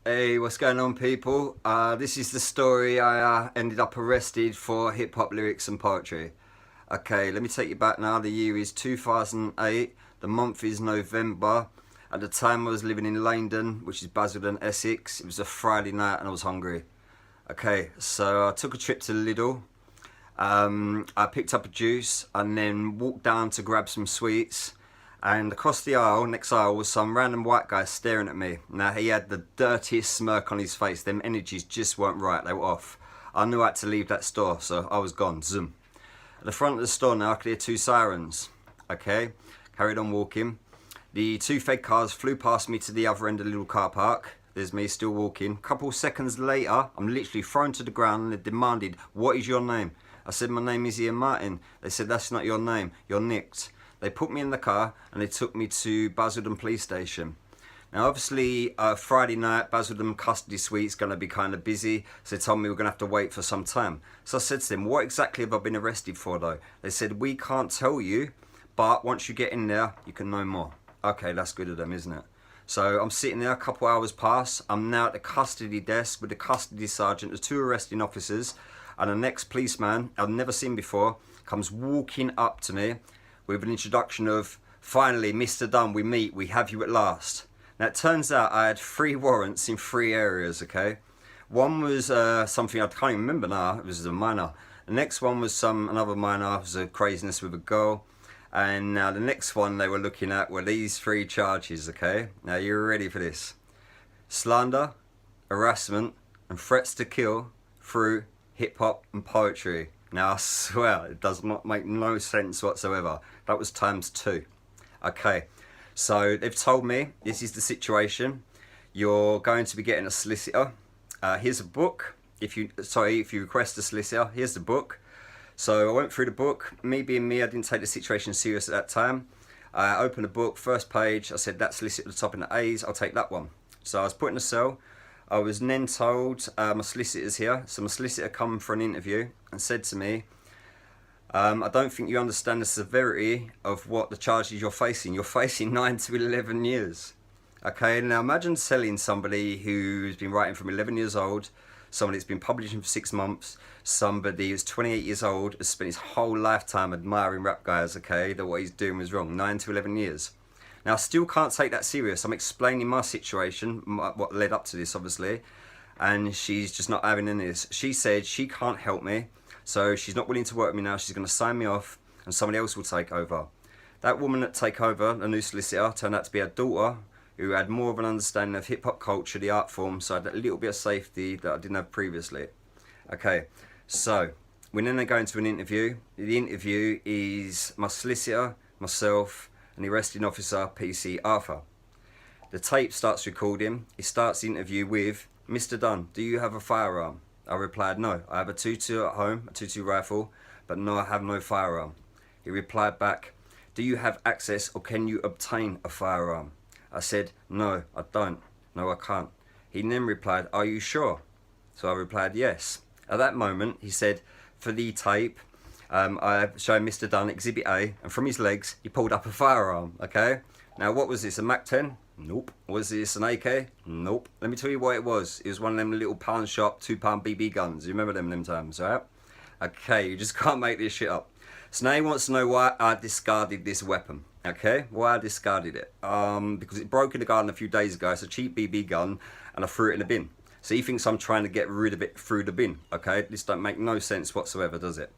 Hey, what's going on, people? This is the story I ended up arrested for hip hop lyrics and poetry. Okay, let me take you back now. The year is 2008, the month is November. At the time, I was living in Leyden, which is Basildon, Essex. It was a Friday night and I was hungry. Okay, so I took a trip to Lidl. I picked up a juice and then walked down to grab some sweets. And across the aisle, next aisle, was some random white guy staring at me. Now, he had the dirtiest smirk on his face. Them energies just weren't right. They were off. I knew I had to leave that store, so I was gone. Zoom. At the front of the store now, I could hear two sirens. Okay, carried on walking. The two Fed cars flew past me to the other end of the little car park. There's me still walking. A couple seconds later, I'm literally thrown to the ground and they demanded, "What is your name?" I said, "My name is Ian Martin." They said, "That's not your name. You're nicked." They put me in the car and they took me to Basildon Police Station. Now, obviously, Friday night, Basildon custody suite's going to be kind of busy, so they told me we're going to have to wait for some time. So I said to them, "What exactly have I been arrested for, though?" They said, "We can't tell you, but once you get in there, you can know more." Okay, that's good of them, isn't it? So I'm sitting there, a couple hours pass. I'm now at the custody desk with the custody sergeant, the two arresting officers, and the next policeman I've never seen before comes walking up to me with an introduction of, "Finally, Mr. Dunn, we meet, we have you at last." Now, it turns out I had 3 warrants in 3 areas, okay? One was something I can't even remember now, it was a minor. The next one was another minor, it was a craziness with a girl. And now the next one they were looking at were these 3 charges, okay? Now, you're ready for this. Slander, harassment, and threats to kill through hip-hop and poetry. Now, I swear, it does not make no sense whatsoever. That was ×2. Okay, so they've told me this is the situation. You're going to be getting a solicitor. Here's a book. If you request a solicitor, here's the book. So I went through the book. Me being me, I didn't take the situation serious at that time. I opened the book, first page. I said, "That solicitor at the top in the A's, I'll take that one." So I was put in a cell. I was then told, my solicitor's here. So my solicitor come for an interview and said to me, "I don't think you understand the severity of what the charges you're facing. You're facing 9 to 11 years. Okay, now imagine telling somebody who's been writing from 11 years old, somebody that's been publishing for 6 months, somebody who's 28 years old, has spent his whole lifetime admiring rap guys, okay, that what he's doing was wrong. 9 to 11 years. Now, I still can't take that serious. I'm explaining my situation, what led up to this, obviously, and she's just not having any of this. She said she can't help me, so she's not willing to work with me now. She's going to sign me off, and somebody else will take over. That woman that take over, the new solicitor, turned out to be her daughter, who had more of an understanding of hip-hop culture, the art form, so I had a little bit of safety that I didn't have previously. Okay, so we're then going to an interview. The interview is my solicitor, myself, and the arresting officer, PC Arthur. The tape starts recording. It starts the interview with, "Mr. Dunn, do you have a firearm?" I replied, "No, I have a 22 at home, a 22 rifle, but no, I have no firearm." He replied back, "Do you have access or can you obtain a firearm?" I said, "No, I don't. No, I can't." He then replied, "Are you sure?" So I replied, "Yes." At that moment, he said, for the tape, I showed Mr. Dunn Exhibit A, and from his legs, he pulled up a firearm, okay? Now, what was this, a Mac-10? Nope. Was this an AK? Nope. Let me tell you what it was. It was one of them little pound shop, £2 BB guns. You remember them times, right? Okay, you just can't make this shit up. So now he wants to know why I discarded this weapon, okay? Why I discarded it. Because it broke in the garden a few days ago. It's a cheap BB gun, and I threw it in the bin. So he thinks I'm trying to get rid of it through the bin, okay? This don't make no sense whatsoever, does it?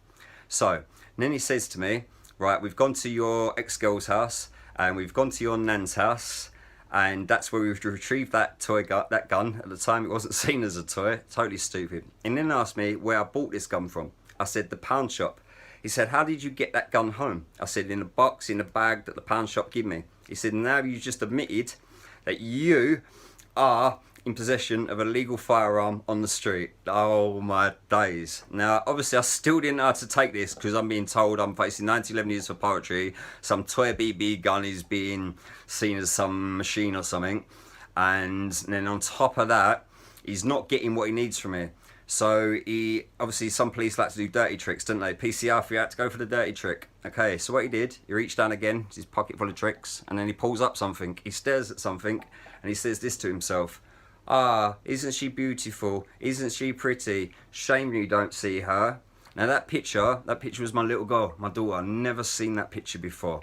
So, then he says to me, "Right, we've gone to your ex-girl's house, and we've gone to your nan's house, and that's where we've retrieved that that gun. At the time, it wasn't seen as a toy. Totally stupid." And then asked me where I bought this gun from. I said, "The pound shop." He said, "How did you get that gun home?" I said, "In a box, in a bag that the pound shop gave me." He said, "Now you just admitted that you are in possession of a legal firearm on the street." Oh my days. Now, obviously, I still didn't know how to take this because I'm being told I'm facing 9 to 11 years for poetry. Some toy BB gun is being seen as some machine or something. And then on top of that, he's not getting what he needs from me. So he, obviously some police like to do dirty tricks, don't they? PCR for you had to go for the dirty trick. Okay, so what he did, he reached down again, his pocket full of tricks, and then he pulls up something. He stares at something, and he says this to himself: Ah, isn't she beautiful? Isn't she pretty? Shame you don't see her. Now that picture was my little girl, my daughter. I've never seen that picture before.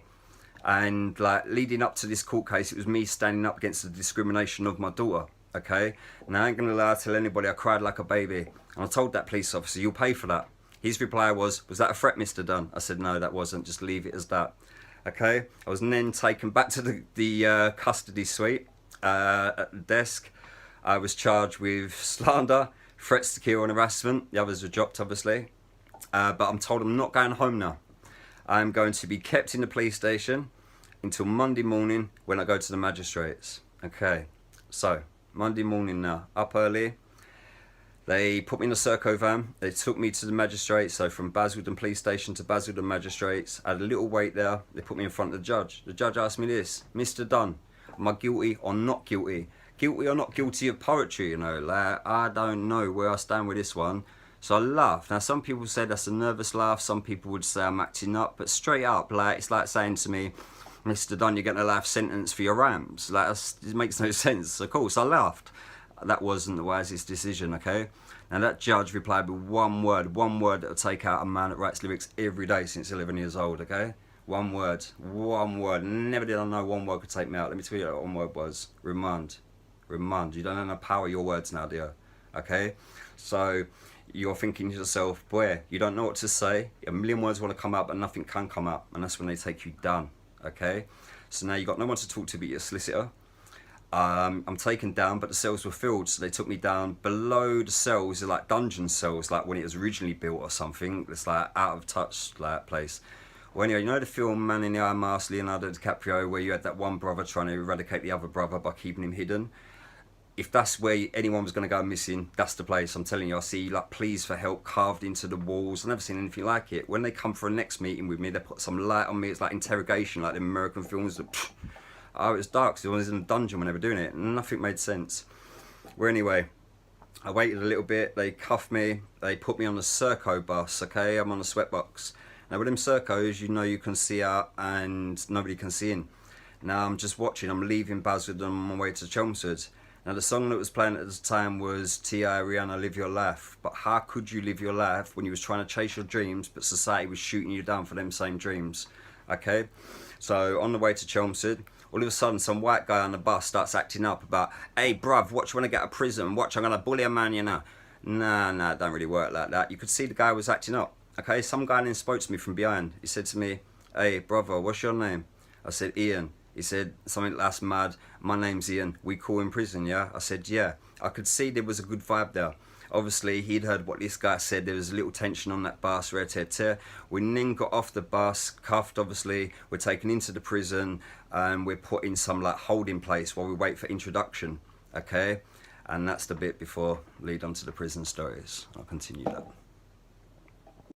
And like leading up to this court case, it was me standing up against the discrimination of my daughter. Okay, now I ain't gonna lie, tell anybody I cried like a baby, and I told that police officer, "You'll pay for that." His reply was that a threat, Mr. Dunn? I said, no, that wasn't. Just leave it as that. Okay, I was then taken back to the custody suite at the desk. I was charged with slander, threats to kill, and harassment. The others were dropped, obviously. But I'm told I'm not going home now. I'm going to be kept in the police station until Monday morning when I go to the magistrates. Okay, so Monday morning now, up early. They put me in a Serco van. They took me to the magistrates. So from Basildon Police Station to Basildon Magistrates. I had a little wait there. They put me in front of the judge. The judge asked me this: Mr. Dunn, am I guilty or not guilty? Guilty or not guilty of poetry, you know? Like, I don't know where I stand with this one. So I laughed. Now, some people say that's a nervous laugh. Some people would say I'm acting up. But straight up, like, it's like saying to me, Mr. Dunn, you're getting a life sentence for your rams. Like, it makes no sense. Of course, I laughed. That wasn't the wisest decision, okay? Now, that judge replied with one word that will take out a man that writes lyrics every day since 11 years old, okay? One word. Never did I know one word could take me out. Let me tell you what that one word was. Remand. Remand. You don't have the power of your words now, do you? Okay? So you're thinking to yourself, boy, you don't know what to say. A million words want to come out, but nothing can come out. And that's when they take you down, okay? So now you've got no one to talk to but your solicitor. I'm taken down, but the cells were filled, so they took me down below the cells. They're like dungeon cells, like when it was originally built or something. It's like out of touch, like place. Well, anyway, you know the film Man in the Iron Mask, Leonardo DiCaprio, where you had that one brother trying to eradicate the other brother by keeping him hidden? If that's where anyone was going to go missing, that's the place. I'm telling you, I see like pleas for help carved into the walls. I've never seen anything like it. When they come for a next meeting with me, they put some light on me. It's like interrogation, like the American films. Oh, it was dark, so I was in a dungeon when they were doing it. Nothing made sense. Well, anyway, I waited a little bit. They cuffed me. They put me on the Serco bus, okay? I'm on a sweatbox. Now, with them Sercos, you know you can see out and nobody can see in. Now, I'm just watching. I'm leaving Basildon on my way to Chelmsford. Now, the song that was playing at the time was T.I. Rihanna, Live Your Life. But how could you live your life when you was trying to chase your dreams, but society was shooting you down for them same dreams? Okay? So, on the way to Chelmsford, all of a sudden, some white guy on the bus starts acting up about, hey, bruv, watch when I get out of prison. Watch, I'm going to bully a man, you know. Nah, it don't really work like that. You could see the guy was acting up. Okay, some guy then spoke to me from behind. He said to me, hey, brother, what's your name? I said, Ian. He said, something that's mad. My name's Ian. We call in prison, yeah? I said, yeah. I could see there was a good vibe there. Obviously, he'd heard what this guy said. There was a little tension on that bus. We then got off the bus, cuffed, obviously. We're taken into the prison, and we're put in some like holding place while we wait for introduction, okay? And that's the bit before lead on to the prison stories. I'll continue that.